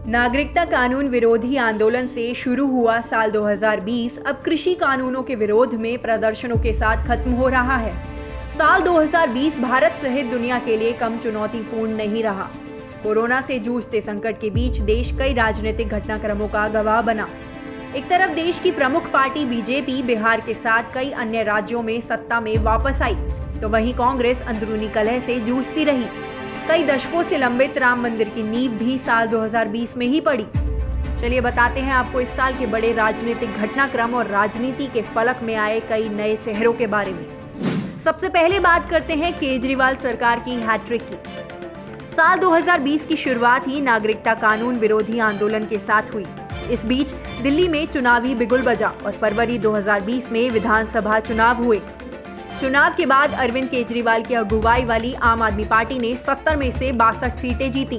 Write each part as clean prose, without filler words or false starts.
नागरिकता कानून विरोधी आंदोलन से शुरू हुआ साल 2020 अब कृषि कानूनों के विरोध में प्रदर्शनों के साथ खत्म हो रहा है। साल 2020 भारत सहित दुनिया के लिए कम चुनौतीपूर्ण नहीं रहा। कोरोना से जूझते संकट के बीच देश कई राजनीतिक घटनाक्रमों का गवाह बना। एक तरफ देश की प्रमुख पार्टी बीजेपी बिहार के साथ कई अन्य राज्यों में सत्ता में वापस आई, तो वहीं कांग्रेस अंदरूनी कलह से जूझती रही। कई दशकों से लंबित राम मंदिर की नींव भी साल 2020 में ही पड़ी। चलिए बताते हैं आपको इस साल के बड़े राजनीतिक घटनाक्रम और राजनीति के फलक में आए कई नए चेहरों के बारे में। सबसे पहले बात करते हैं केजरीवाल सरकार की हैट्रिक की। साल 2020 की शुरुआत ही नागरिकता कानून विरोधी आंदोलन के साथ हुई। इस बीच दिल्ली में चुनावी बिगुल बजा और फरवरी 2020 में विधानसभा चुनाव हुए। चुनाव के बाद अरविंद केजरीवाल की अगुवाई वाली आम आदमी पार्टी ने 70 में से 62 सीटें जीती।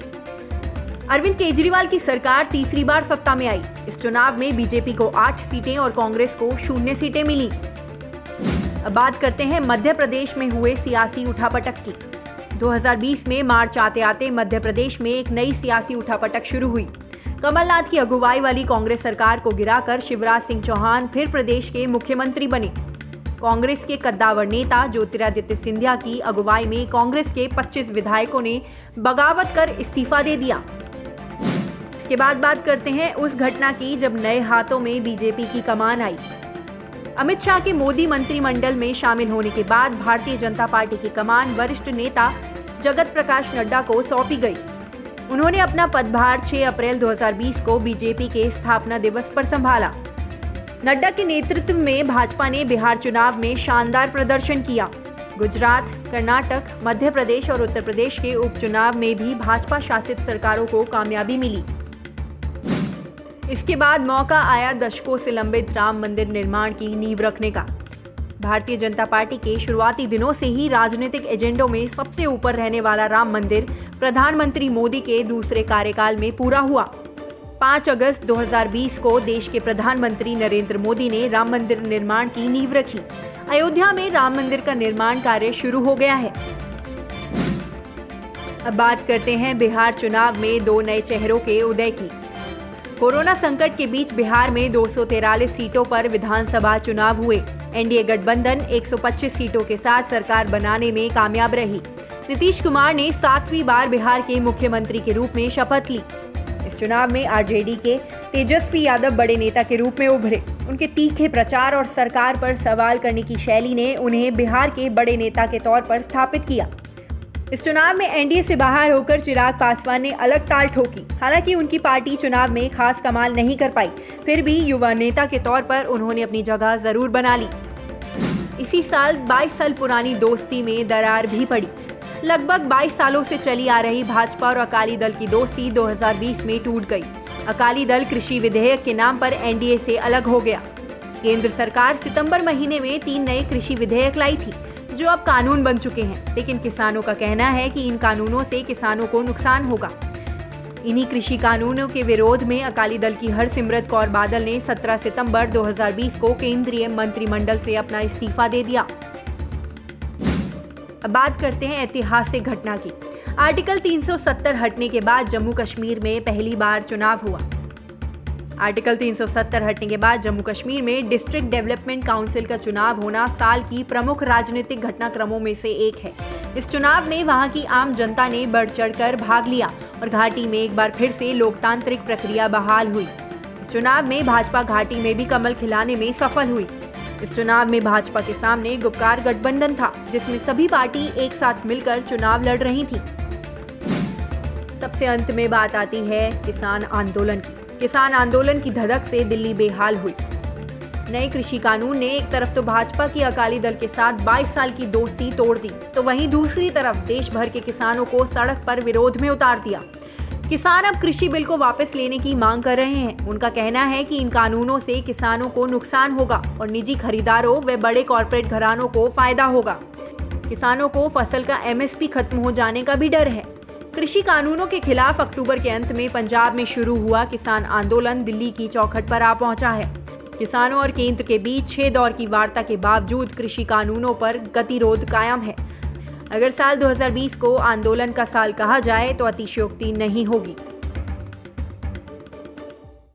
अरविंद केजरीवाल की सरकार तीसरी बार सत्ता में आई। इस चुनाव में बीजेपी को 8 सीटें और कांग्रेस को 0 सीटें मिली। अब बात करते हैं मध्य प्रदेश में हुए सियासी उठापटक की। 2020 में मार्च आते आते मध्य प्रदेश में एक नई सियासी उठापटक शुरू हुई। कमलनाथ की अगुवाई वाली कांग्रेस सरकार को गिराकर शिवराज सिंह चौहान फिर प्रदेश के मुख्यमंत्री बने। कांग्रेस के कद्दावर नेता ज्योतिरादित्य सिंधिया की अगुवाई में कांग्रेस के 25 विधायकों ने बगावत कर इस्तीफा दे दिया। इसके बाद बात करते हैं उस घटना की जब नए हाथों में बीजेपी की कमान आई। अमित शाह के मोदी मंत्रिमंडल में शामिल होने के बाद भारतीय जनता पार्टी की कमान वरिष्ठ नेता जगत प्रकाश नड्डा को सौंपी गई। उन्होंने अपना पदभार 6 अप्रैल 2020 को बीजेपी के स्थापना दिवस पर संभाला। नड्डा के नेतृत्व में भाजपा ने बिहार चुनाव में शानदार प्रदर्शन किया। गुजरात, कर्नाटक, मध्य प्रदेश और उत्तर प्रदेश के उपचुनाव में भी भाजपा शासित सरकारों को कामयाबी मिली। इसके बाद मौका आया दशकों से लंबित राम मंदिर निर्माण की नींव रखने का। भारतीय जनता पार्टी के शुरुआती दिनों से ही राजनीतिक एजेंडों में सबसे ऊपर रहने वाला राम मंदिर प्रधानमंत्री मोदी के दूसरे कार्यकाल में पूरा हुआ। 5 अगस्त 2020 को देश के प्रधानमंत्री नरेंद्र मोदी ने राम मंदिर निर्माण की नींव रखी। अयोध्या में राम मंदिर का निर्माण कार्य शुरू हो गया है। अब बात करते हैं बिहार चुनाव में 2 नए चेहरों के उदय की। कोरोना संकट के बीच बिहार में 243 सीटों पर विधानसभा चुनाव हुए। एनडीए गठबंधन 125 सीटों के साथ सरकार बनाने में कामयाब रही। नीतीश कुमार ने 7वीं बार बिहार के मुख्यमंत्री के रूप में शपथ ली। इस चुनाव में आरजेडी के तेजस्वी यादव बड़े नेता के रूप में उभरे। उनके तीखे प्रचार और सरकार पर सवाल करने की शैली ने उन्हें बिहार के बड़े नेता के तौर पर स्थापित किया। इस चुनाव में एनडीए से बाहर होकर चिराग पासवान ने अलग ताल ठोकी। हालांकि उनकी पार्टी चुनाव में खास कमाल नहीं कर पाई, फिर भी युवा नेता के तौर पर उन्होंने अपनी जगह जरूर बना ली। इसी साल 22 साल पुरानी दोस्ती में दरार भी पड़ी। लगभग 22 सालों से चली आ रही भाजपा और अकाली दल की दोस्ती 2020 में टूट गई। अकाली दल कृषि विधेयक के नाम पर एनडीए से अलग हो गया। केंद्र सरकार सितंबर महीने में 3 नए कृषि विधेयक लाई थी, जो अब कानून बन चुके हैं, लेकिन किसानों का कहना है कि इन कानूनों से किसानों को नुकसान होगा। इन्हीं कृषि कानूनों के विरोध में अकाली दल की हरसिमरत कौर बादल ने 17 सितंबर 2020 को केंद्रीय मंत्रिमंडल से अपना इस्तीफा दे दिया। अब बात करते हैं ऐतिहासिक घटना की। आर्टिकल 370 हटने के बाद जम्मू कश्मीर में पहली बार चुनाव हुआ। आर्टिकल 370 हटने के बाद जम्मू कश्मीर में डिस्ट्रिक्ट डेवलपमेंट काउंसिल का चुनाव होना साल की प्रमुख राजनीतिक घटनाक्रमों में से एक है। इस चुनाव में वहां की आम जनता ने बढ़ चढ़कर भाग लिया और घाटी में एक बार फिर से लोकतांत्रिक प्रक्रिया बहाल हुई। इस चुनाव में भाजपा घाटी में भी कमल खिलाने में सफल हुई। इस चुनाव में भाजपा के सामने गुपकार गठबंधन था, जिसमें सभी पार्टी एक साथ मिलकर चुनाव लड़ रही थी। सबसे अंत में बात आती है किसान आंदोलन की। किसान आंदोलन की धधक से दिल्ली बेहाल हुई। नए कृषि कानून ने एक तरफ तो भाजपा की अकाली दल के साथ 22 साल की दोस्ती तोड़ दी, तो वहीं दूसरी तरफ देश भर के किसानों को सड़क पर विरोध में उतार दिया। किसान अब कृषि बिल को वापस लेने की मांग कर रहे हैं। उनका कहना है कि इन कानूनों से किसानों को नुकसान होगा और निजी खरीदारों व बड़े कॉर्पोरेट घरानों को फायदा होगा। किसानों को फसल का एमएसपी खत्म हो जाने का भी डर है। कृषि कानूनों के खिलाफ अक्टूबर के अंत में पंजाब में शुरू हुआ किसान आंदोलन दिल्ली की चौखट पर आ पहुंचा है। किसानों और केंद्र के बीच 6 दौर की वार्ता के बावजूद कृषि कानूनों पर गतिरोध कायम है। अगर साल 2020 को आंदोलन का साल कहा जाए तो अतिशयोक्ति नहीं होगी।